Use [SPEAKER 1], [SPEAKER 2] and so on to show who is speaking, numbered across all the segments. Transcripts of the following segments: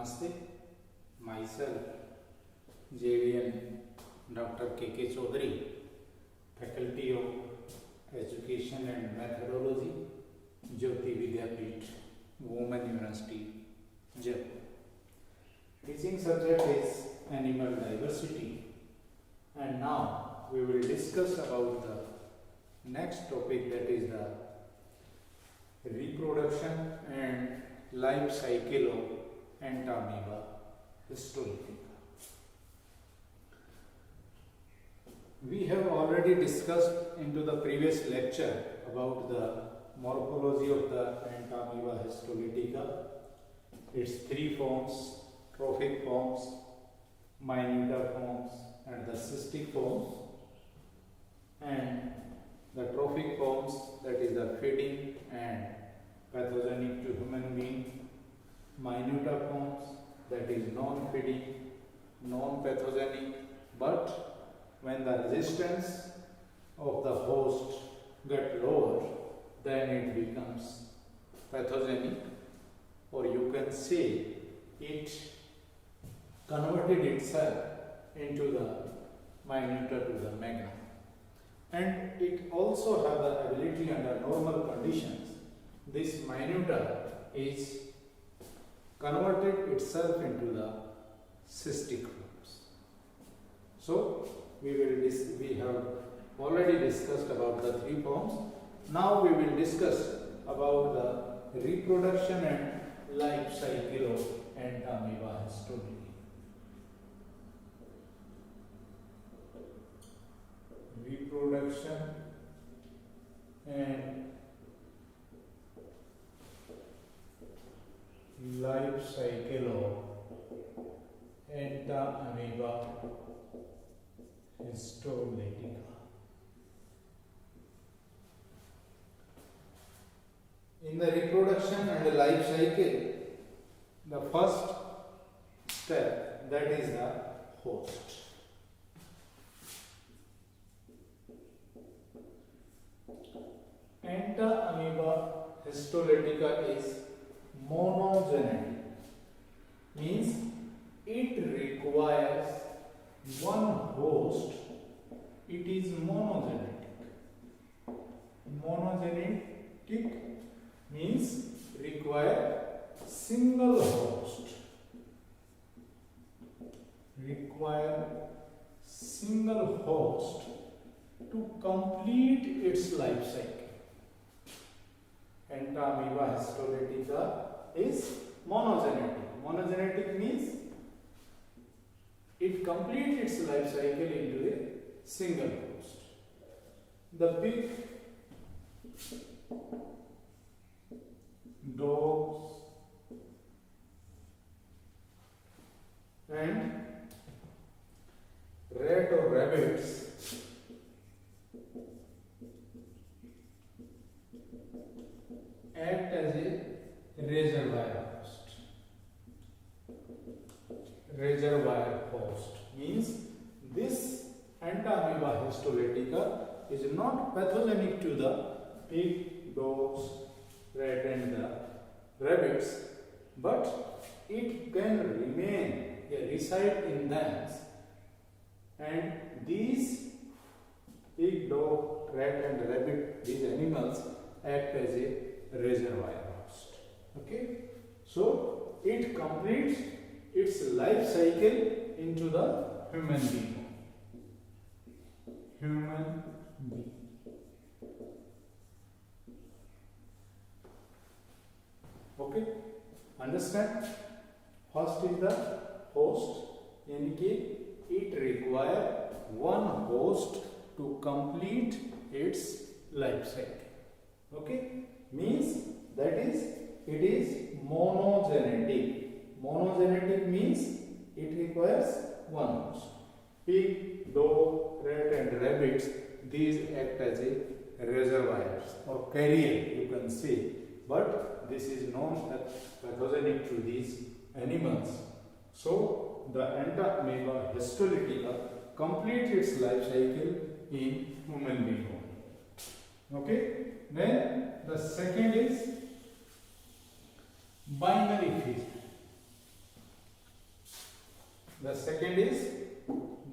[SPEAKER 1] Namaste. Myself, JVN Dr. K.K. Chaudhary, Faculty of Education and Methodology, Jyoti Vidyapeeth, Women University, Jaipur. Teaching subject is animal diversity, and now we will discuss about the next topic, that is the reproduction and life cycle of Entamoeba histolytica. We have already discussed into the previous lecture about the morphology of the Entamoeba histolytica, its three forms: trophic forms, minuta forms, and the cystic forms. And the trophic forms, that is the feeding and pathogenic to human being; minuta forms, that is non-feeding, non-pathogenic, but when the resistance of the host get lower, then it becomes pathogenic, or you can say it converted itself into the minuta to the magna. And it also has the ability under normal conditions, this minuta is converted itself into the cystic forms. So we have already discussed about the three forms. Now we will discuss about the reproduction and life cycle of Entamoeba histolytica. Reproduction and life cycle of Entamoeba histolytica. In the reproduction and the life cycle, the first step, that is the host. Entamoeba histolytica is monogenetic, means it requires one host. It is monogenetic. Monogenetic means require single host. Require single host to complete its life cycle. Entamoeba histolytica is monogenetic. Monogenetic means it completes its life cycle into a single host. The pig, dogs, and rat or rabbits act as a reservoir host. Reservoir host means this Entamoeba histolytica is not pathogenic to the pig, dogs, rat and the rabbits, but it can remain, reside in them, and these pig, dog, rat and rabbit, these animals act as a reservoir host. Okay, so it completes its life cycle into the human being. Human being. Okay, understand? First is the host, यानी कि it require one host to complete its life cycle. Okay, means that is it is monogenetic. Monogenetic means it requires one host. Pig, dog, rat and rabbits, these act as a reservoirs or carrier, you can say, but this is non-pathogenic to these animals. So the Entamoeba histolytica completes its life cycle in human being. Okay, then the second is binary fission. The second is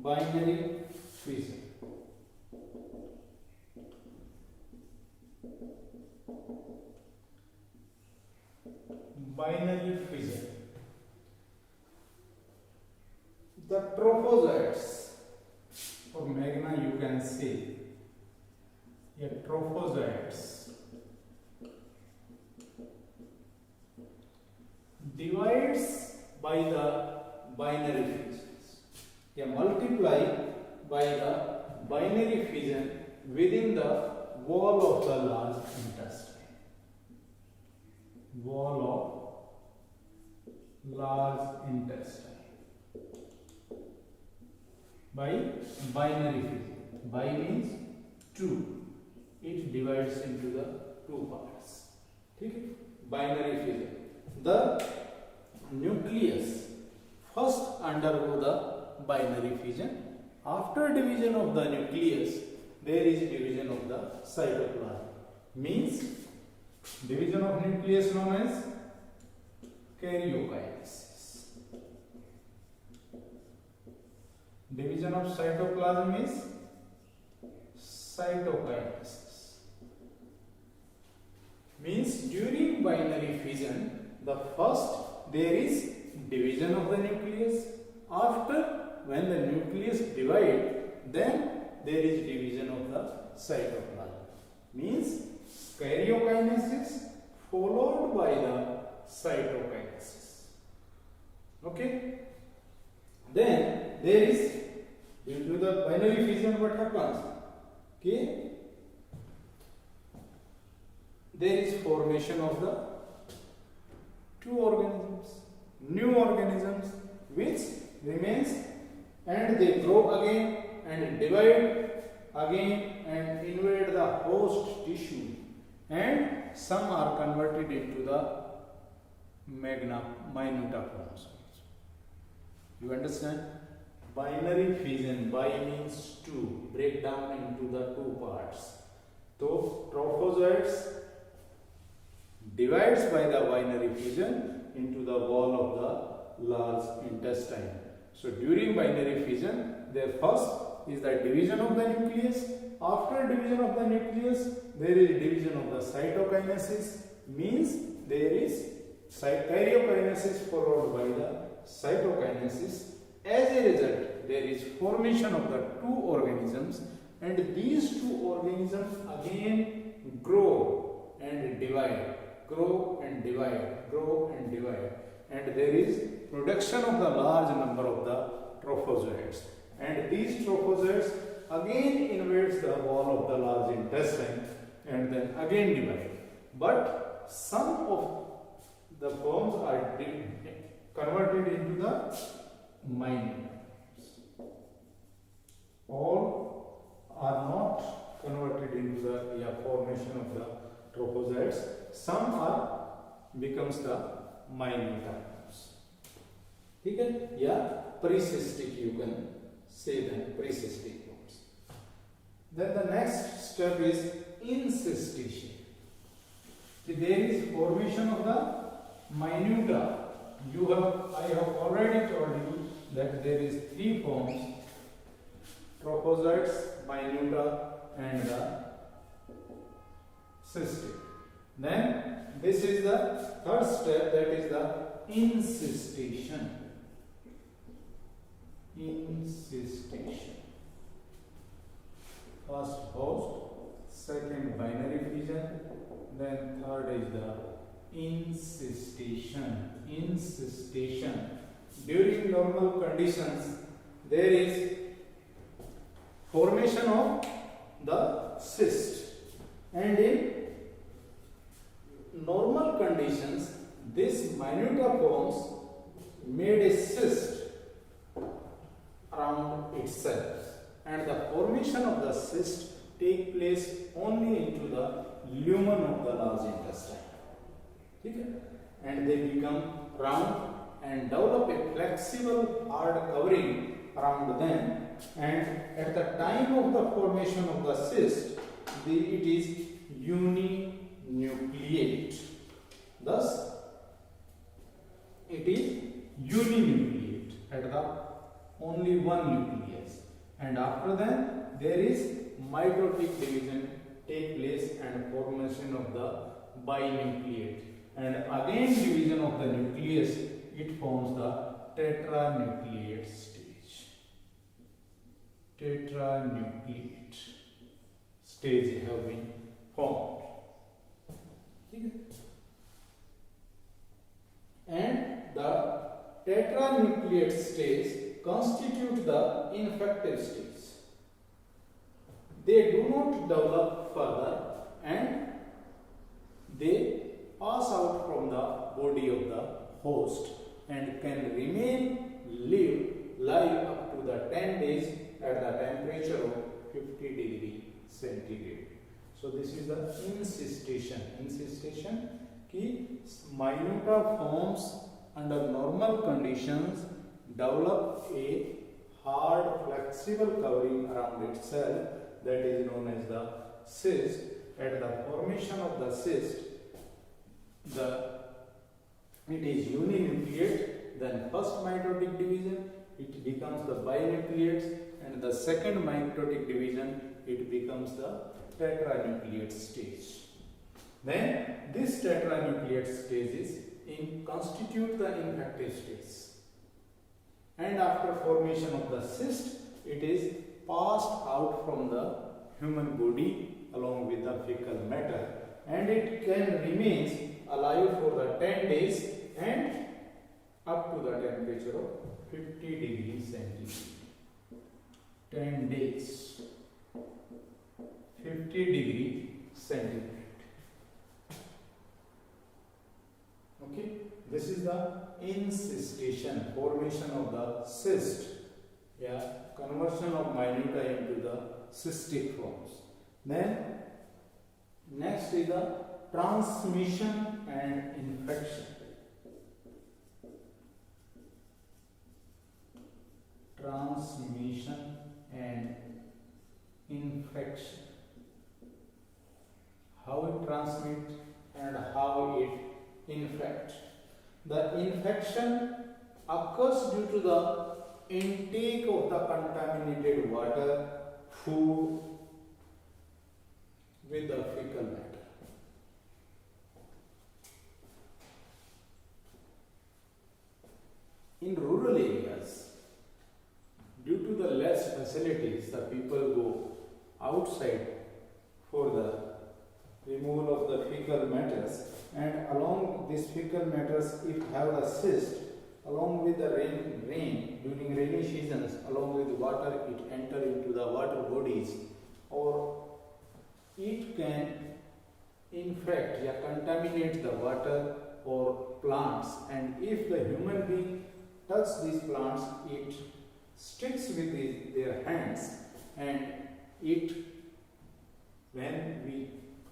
[SPEAKER 1] binary fission. Binary fission. The trophozoites, or magna you can say, trophozoites divides by the binary fissions. Multiply by the binary fission within the wall of the large intestine. Wall of large intestine. By binary fission. Bi means two. It divides into the two parts. Okay? Binary fission. The nucleus first undergo the binary fission. After division of the nucleus, there is division of the cytoplasm. Means division of nucleus known as karyokinesis. Division of cytoplasm is cytokinesis. Means during binary fission, the first there is division of the nucleus. After, when the nucleus divide, then there is division of the cytoplasm. Means karyokinesis followed by the cytokinesis. Okay. Then there is, due to the binary fission, what happens? Okay. There is formation of the two organisms, new organisms, which remains, and they grow again and divide again and invade the host tissue, and some are converted into the minuta forms. You understand? Binary fission, bi means two, break down into the two parts. So trophozoites divides by the binary fission into the wall of the large intestine. So during binary fission, there first is the division of the nucleus. After division of the nucleus, there is division of the cytokinesis. Means there is karyokinesis followed by the cytokinesis. As a result, there is formation of the two organisms, and these two organisms again grow and divide. Grow and divide, grow and divide, and there is production of the large number of the trophozoites, and these trophozoites again invades the wall of the large intestine and then again divide. But some of the forms are converted into the minuta. All are not converted into the formation of the trophozoites. Some are becomes the minuta. Okay? Precystic, you can say them, precystic forms. Then the next step is incystation. There is formation of the minuta. I have already told you that there is three forms: trophozoites, minuta, and the cystic. Then this is the third step, that is the incystation. Incystation. First host, second binary fission, then third is the incystation. Incystation. During normal conditions, there is formation of the cyst, and in normal conditions, this minuta forms made a cyst around itself, and the formation of the cyst take place only into the lumen of the large intestine. Okay? And they become round and develop a flexible hard covering around them, and at the time of the formation of the cyst, it is uninucleate. Thus, it is uninucleate at the only one nucleus, and after that there is mitotic division take place and formation of the binucleate, and again division of the nucleus, it forms the tetranucleate stage. Tetranucleate stage have been formed. And the tetranucleate stage constitute the infective stage. They do not develop further and they pass out from the body of the host and can live up to the 10 days at the temperature of 50 degree centigrade. So this is the incystation. Incystation ki minuta forms under normal conditions develop a hard flexible covering around itself, that is known as the cyst. At the formation of the cyst, it is uninucleate, then first mitotic division it becomes the binucleates, and the second mitotic division it becomes the tetranucleate stage. Then this tetranucleate stages constitute the infective stage, and after formation of the cyst it is passed out from the human body along with the fecal matter, and it can remain alive for the 10 days and up to the temperature of 50 degrees centigrade. 10 days, 50 degree centigrade. Okay, this is the incystation, formation of the cyst, conversion of minuta into the cystic forms. Then next is the transmission and infection. Transmission and infection. How it transmits and how it infects. The infection occurs due to the intake of the contaminated water, food with the fecal matter. In rural areas, due to the less facilities, the people go outside for the removal of the fecal matters, and along these fecal matters, if have a cyst, along with the rain during rainy seasons, along with water, it enter into the water bodies, or it can infect or contaminate the water or plants, and if the human being touch these plants, it sticks with their hands, and when we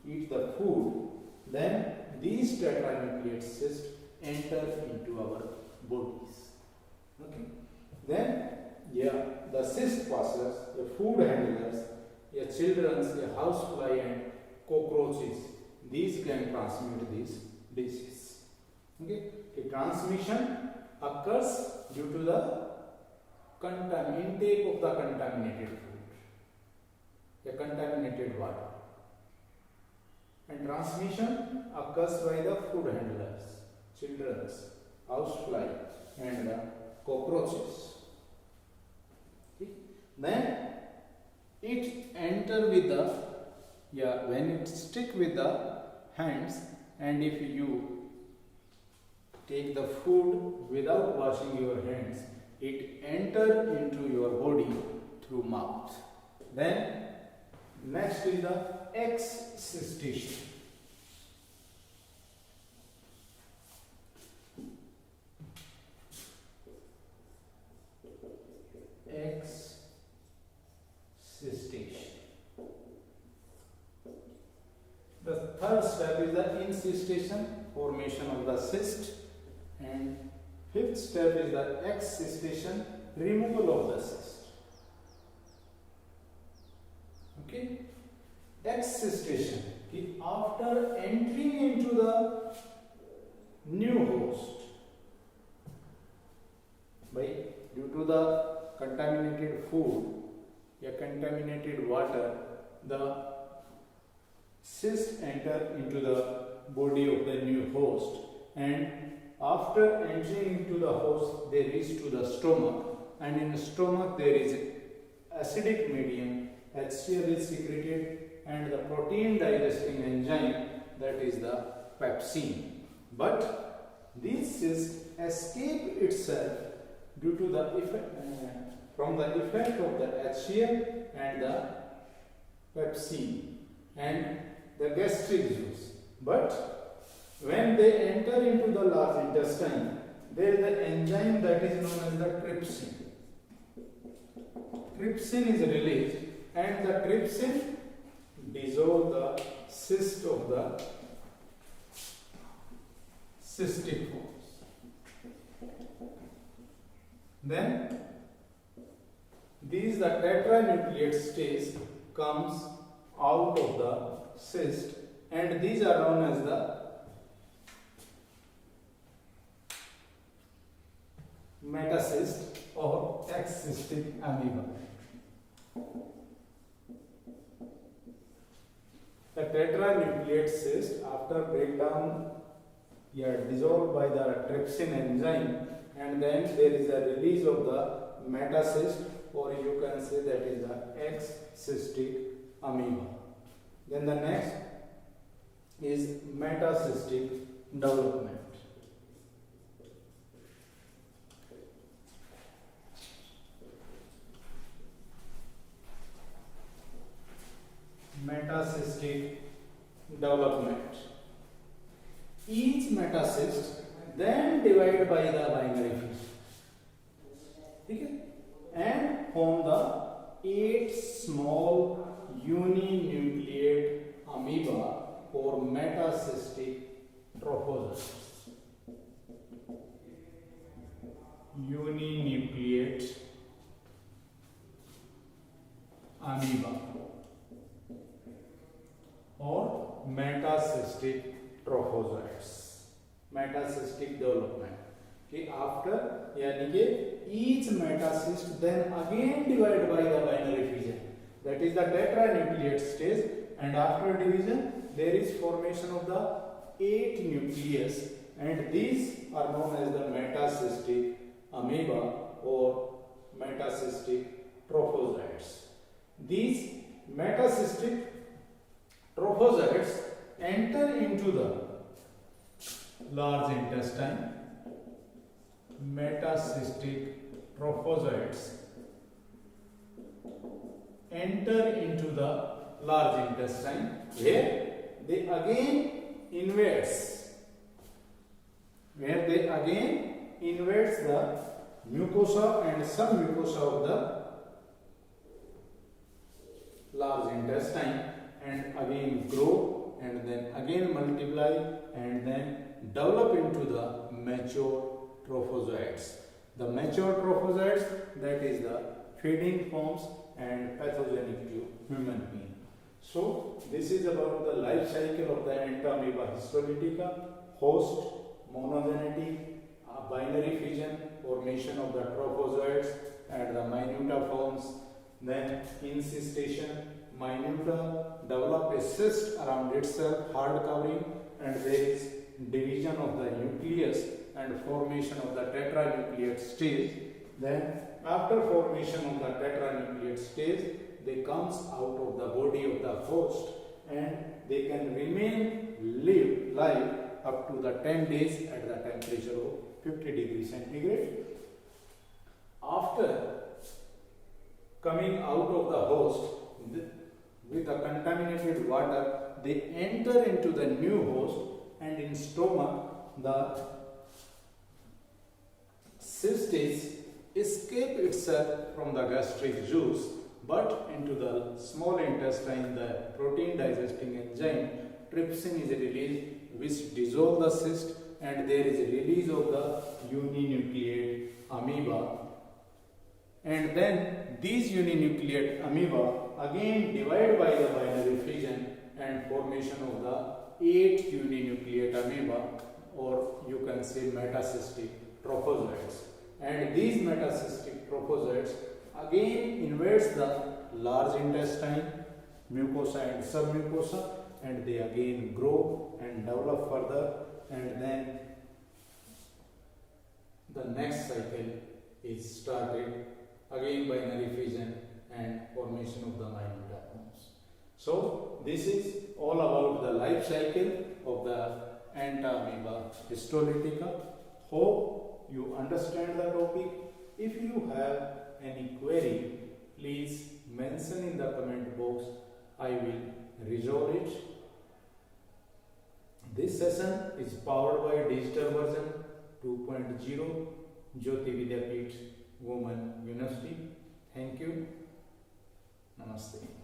[SPEAKER 1] eat the food, then these tetranucleate cysts enter into our bodies. Okay. Then the cyst passers, the food handlers, children's, housefly and cockroaches, these can transmit these diseases. Okay. The transmission occurs due to the intake of the contaminated food, the contaminated water, and transmission occurs by the food handlers, children's, housefly and cockroaches. Okay. Then it enter with the when it stick with the hands, and if you take the food without washing your hands, it enter into your body through mouth. Then next is the excystation. Excystation. The third step is the incystation, formation of the cyst, and fifth step is the excystation, removal of the cyst. Okay, excystation. After entering into the new host, due to the contaminated food या contaminated water, the cyst enter into the body of the new host, and after entering into the host they reach to the stomach, and in the stomach there is acidic medium, HCl is secreted, and the protein digesting enzyme, that is the pepsin. But this cyst escape itself due to the effect, from the effect of the HCl and the pepsin and the gastric juice. But when they enter into the large intestine, there is the enzyme that is known as the trypsin. Trypsin is released, and the trypsin dissolve the cyst of the cystic forms. Then these the tetranucleate stage comes out of the cyst, and these are known as the metacyst or X-cystic amoeba. The tetranucleate cyst, after breakdown, dissolved by the trypsin enzyme, and then there is a release of the metacyst, or you can say that is the X-cystic amoeba. Then the next is metacystic development. Metacystic development. Each metacyst then divided by the binary fission, okay, and form the 8 small uninucleate amoeba or metacystic trophozoites. Uninucleate amoeba or metacystic trophozoites. Metacystic development. Okay, after each metacyst then again divided by the binary fission, that is the tetranucleate stage, and after division there is formation of the 8 nucleus, and these are known as the metacystic amoeba or metacystic trophozoites. These metacystic trophozoites enter into the large intestine. Metacystic trophozoites enter into the large intestine, where they again invades the mucosa and submucosa of the large intestine, and again grow, and then again multiply, and then develop into the mature trophozoites. The mature trophozoites, that is the feeding forms and pathogenic to human being. So this is about the life cycle of the Entamoeba histolytica: host, monogenetic, binary fission, formation of the trophozoites and the minuta forms, then incystation. Minuta develop a cyst around itself, hard covering, and there is division of the nucleus and formation of the tetranucleate stage. Then after formation of the tetranucleate stage, they comes out of the body of the host, and they can remain live up to the 10 days at the temperature of 50 degrees centigrade. After coming out of the host with the contaminated water, they enter into the new host, and in stomach the cystis escape itself from the gastric juice, but into the small intestine the protein digesting enzyme trypsin is released, which dissolve the cyst, and there is a release of the uninucleate amoeba, and then these uninucleate amoeba again divide by the binary fission and formation of the 8 uninucleate amoeba, or you can say metacystic trophozoites. And these metacystic trophozoites again invades the large intestine, mucosa and submucosa, and they again grow and develop further, and then the next cycle is started again by fission and formation of the minute atoms. So this is all about the life cycle of the ant amoeba histolytica. Hope you understand the topic. If you have any query, please mention in the comment box. I will resolve it. This session is powered by digital version 2.0 Jyoti Vidyapeeth Women University. Thank you. Namaste.